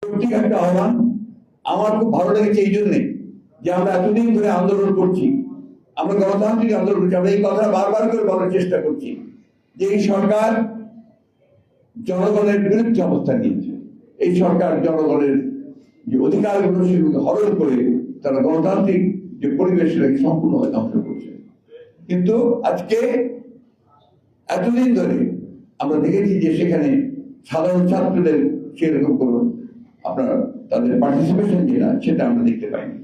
একটা আহ্বান আমার খুব ভালো লেগেছে এই জন্যে যে আমরা এতদিন ধরে আন্দোলন করছি, আমরা গণতান্ত্রিক আন্দোলন করছি, আমরা এই কথা বারবার করে বলার চেষ্টা করছি যে এই সরকার জনগণের বিরুদ্ধে অবস্থান নিয়েছে। এই সরকার জনগণের যে অধিকারগুলো সেগুলো হরণ করে তারা গণতান্ত্রিক যে পরিবেশ সেটাকে সম্পূর্ণভাবে ধ্বংস করছে। কিন্তু আজকে এতদিন ধরে আমরা দেখেছি যে সেখানে সাধারণ ছাত্রদের সেরকম কোনো আপনার তাদের পার্টিসিপেশন যেটা সেটা আমরা দেখতে পাইনি।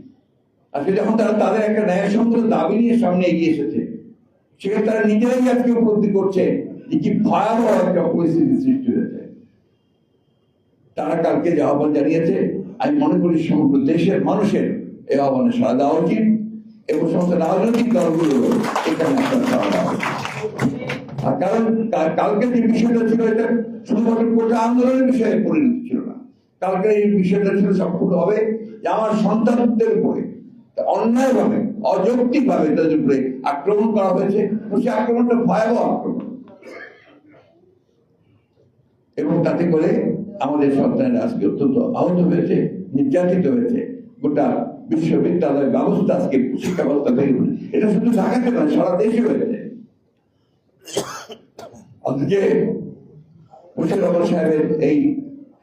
আজকে যখন তারা তাদের একটা ন্যায়সঙ্গত দাবি নিয়ে সামনে এগিয়ে এসেছে, সেখানে তারা নিজেরাই আজকে উপলব্ধি করছে যে কি ভয়াবহ একটা পরিস্থিতি সৃষ্টি হয়েছে। তারা কালকে যে আহ্বান জানিয়েছে, আমি মনে করি সমগ্র দেশের মানুষের এই আহ্বানে সাড়া দেওয়া উচিত এবং সমস্ত রাজনৈতিক দলগুলো এখানে আপনার সাড়া দেওয়া উচিত। আর কারণ কালকে যে বিষয়টা ছিল এটা শুধুমাত্র কোটা আন্দোলনের বিষয়ে পরিণত ছিল না। কালকে এই বিষয়টা ছিল সম্পূর্ণভাবে যে আমার সন্তানদের উপরে অন্যায়ভাবে অযৌক্তিকভাবে তাদের উপরে আক্রমণ করা হয়েছে, সেই আক্রমণটা ভয়াবহ আক্রমণ এবং তাতে করে আমাদের সন্তানেরা আজকে অত্যন্ত আহত হয়েছে, নির্যাতিত হয়েছে। গোটা বিশ্ববিদ্যালয় ব্যবস্থা আজকে শিক্ষা ব্যবস্থা তৈরি, এটা শুধু ঢাকাতে নয় সারা দেশে হয়েছে। আজকে মুশাররফ রহমান সাহেবের এই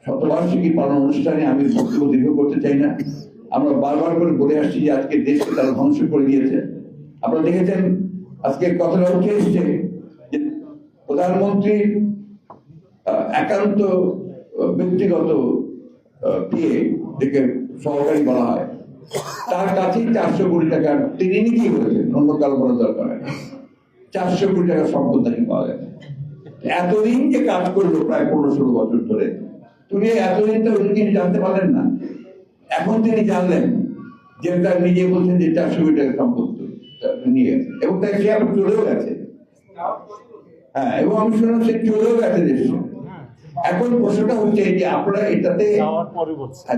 শতবার্ষিকী পালন অনুষ্ঠানে আমি বক্তব্য দীর্ঘ করতে চাই না। আমরা বারবার করে বলে আসছি যে আজকে দেশকে তারা ধ্বংস করে দিয়েছে। আপনারা দেখেছেন আজকে কথাটা উঠে এসছে যে প্রধানমন্ত্রীর একান্ত ব্যক্তিগত পিএ থেকে সহকারী বলা হয়, তার কাছেই 400 কোটি টাকা তিনি নিজেই বলেছেন, অন্য কারো বলার দরকার নেই, 400 কোটি টাকা সম্পদ নাকি পাওয়া গেছে। এতদিন যে কাজ করলো প্রায় 15-16 বছর ধরে, তুমি এতদিন তো তিনি জানতে পারলেন না। এখন তিনি জানলেন যে তার নিজে বলছেন যে 400 কোটি টাকা সম্পদ নিয়ে গেছে এবং তাই সে এখন চলেও গেছে। হ্যাঁ, এবং আমি শুনলাম সে চলেও গেছে দেশে। এখন প্রশ্নটা হচ্ছে যে আপনারা এটাতে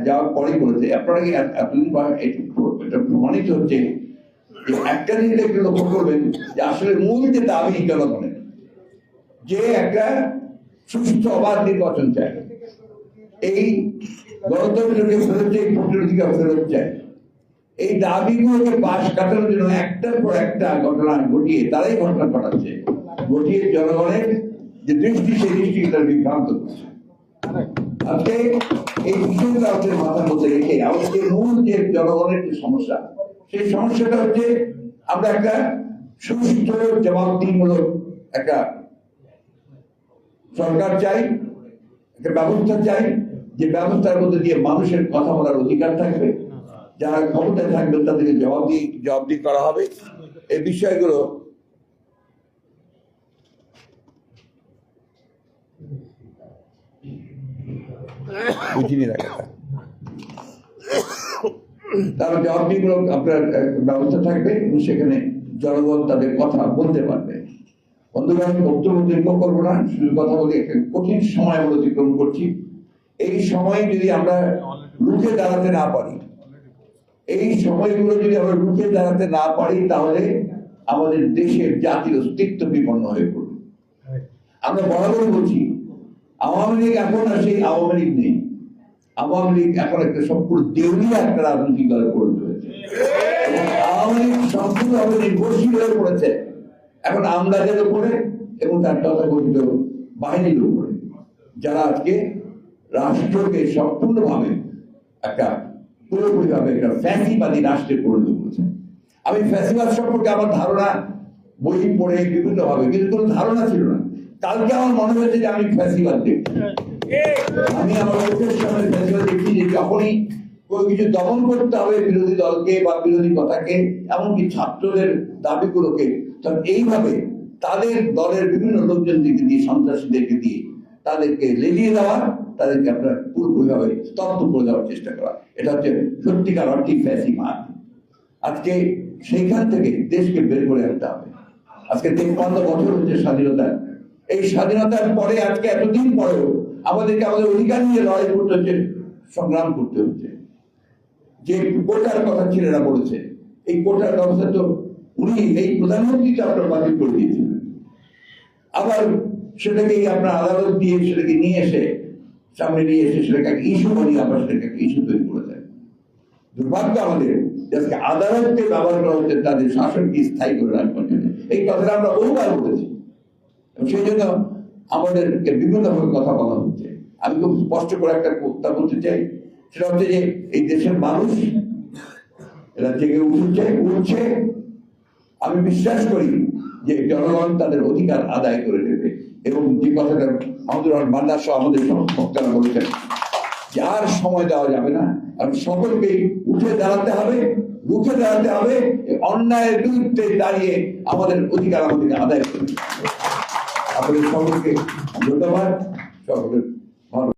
যাওয়ার পরে বলেছে আপনারা কি এতদিন এটা প্রমাণিত হচ্ছে যে একটা জিনিস একটু লক্ষ্য করবেন যে আসলে মূল যে দাবি জনগণের যে একটা সুস্থ অবাধ নির্বাচন চায়, এই গণতন্ত্রকে ফেরত চাই, ভোটের অধিকার ফেরত চায়, এই দাবিগুলোকে পাশ কাটানোর জন্য একটার পর একটা ঘটনা ঘটিয়ে তারাই ঘটনা ঘটাচ্ছে, ঘটিয়ে জনগণের যে দৃষ্টি সেই দৃষ্টিকে তারা বিভ্রান্ত করছে। আজকে এই বিষয়গুলো আমাদের মাথার মধ্যে রেখে আমাদের মূল যে জনগণের যে সমস্যা, সেই সমস্যাটা হচ্ছে আমরা একটা সুস্থ জবাবদিহিমূলক একটা সরকার চাই, একটা ব্যবস্থা চাই, যে ব্যবস্থার মধ্যে দিয়ে মানুষের কথা বলার অধিকার থাকবে, যারা ক্ষমতায় থাকবে তাদেরকে জবাবদিহি করা হবে। এই বিষয়গুলো বুঝিনি রাখা, তারা জবাবদিহিমূলক আপনার ব্যবস্থা থাকবে এবং সেখানে জনগণ তাদের কথা বলতে পারবে। বন্ধুগণ, বক্তব্য দীর্ঘ করবো না, শুধু কথা বলি একটা কঠিন সময় আমরা অতিক্রম করছি। এই সময় যদি আমরা রুখে দাঁড়াতে না পারি, এই সময়গুলো যদি আমরা রুখে দাঁড়াতে না পারি, তাহলে আমাদের দেশের জাতির অস্তিত্ব বিপন্ন হয়ে পড়বে। আমরা বরাবর বলছি আওয়ামী লীগ এখন আর সেই আওয়ামী লীগ নেই। আওয়ামী লীগ এখন একটা সম্পূর্ণ দেউলিয়া একটা রাজনৈতিক দলে পরিণত হয়েছে এবং আওয়ামী লীগ সম্পূর্ণভাবে নির্ভরশীল হয়ে পড়েছে এখন আমলাদের উপরে এবং তার তথাকথিত বাহিনীর উপরে, যারা আজকে রাষ্ট্রকে সম্পূর্ণভাবে একটা পুরোপুরিভাবে একটা ফ্যাসিবাদী রাষ্ট্রে পরিণত করেছে। আমি ফ্যাসিবাদ সম্পর্কে আমার ধারণা বই পড়ে বিভিন্ন ভাবে কিন্তু কোনো ধারণা ছিল না। কালকে আমার মনে হয়েছে যে আমি ফ্যাসিবাদ দেখছি, আমি আমার চোখের সামনে ফ্যাসিবাদ দেখছি যে যখনই কোনো কিছু দমন করতে হবে বিরোধী দলকে বা বিরোধী কথাকে, এমনকি ছাত্রদের দাবিগুলোকে, তখন এইভাবে তাদের দলের বিভিন্ন লোকজনদেরকে দিয়ে, সন্ত্রাসীদেরকে দিয়ে তাদেরকে লেলিয়ে দেওয়া, তাদেরকে আপনার পুরোপুরিভাবে স্তব্ধ করে দেওয়ার চেষ্টা করা, এটা হচ্ছে সত্যিকার অর্থে ফ্যাসিবাদ। আজকে সেইখান থেকে দেশকে বের করে আনতে হবে। আজকে 53 বছর হচ্ছে স্বাধীনতা, এই স্বাধীনতার পরে আজকে এতদিন পরেও আমাদেরকে আমাদের অধিকার নিয়ে লড়াই করতে হচ্ছে, সংগ্রাম করতে হচ্ছে। যে কোটার কথা ছেলেরা বলেছে, এই কোটার ব্যবস্থা তো উনি এই প্রধানমন্ত্রীকে আপনার বাতিল করে দিয়েছিলেন, আবার সেটাকে আপনার আদালত দিয়ে সেটাকে নিয়ে এসে সামনে নিয়ে এসে সেটাকে ইস্যু বানিয়ে আবার সেটাকে ইস্যু তৈরি করে দেয়। দুর্ভাগ্য আমাদের আজকে আদালতকে ব্যবহার করা হচ্ছে তাদের শাসনকে স্থায়ী করে রাখবার জন্য। এই কথাটা আমরা বহুবার বলেছি, সেই জন্য আমাদেরকে বিভিন্নভাবে কথা বলা হচ্ছে। আমি খুব স্পষ্ট করে একটা কথা বলতে চাই, সেটা হচ্ছে যে এই দেশের মানুষ এরা জেগে উঠছে। আমি বিশ্বাস করি যে জনগণ তাদের অধিকার আদায় করে নেবে, এবং যে কথাটা আমাদের বান্না সহ আমাদের বক্তারা বলেছেন যে আর সময় দেওয়া যাবে না, আর সকলকেই উঠে দাঁড়াতে হবে, রুখে দাঁড়াতে হবে, অন্যায়ের বিরুদ্ধে দাঁড়িয়ে আমাদের অধিকার আমাদেরকে আদায় করতে হবে। আপনাদের সকলকে ধন্যবাদ, সকলের ভালো।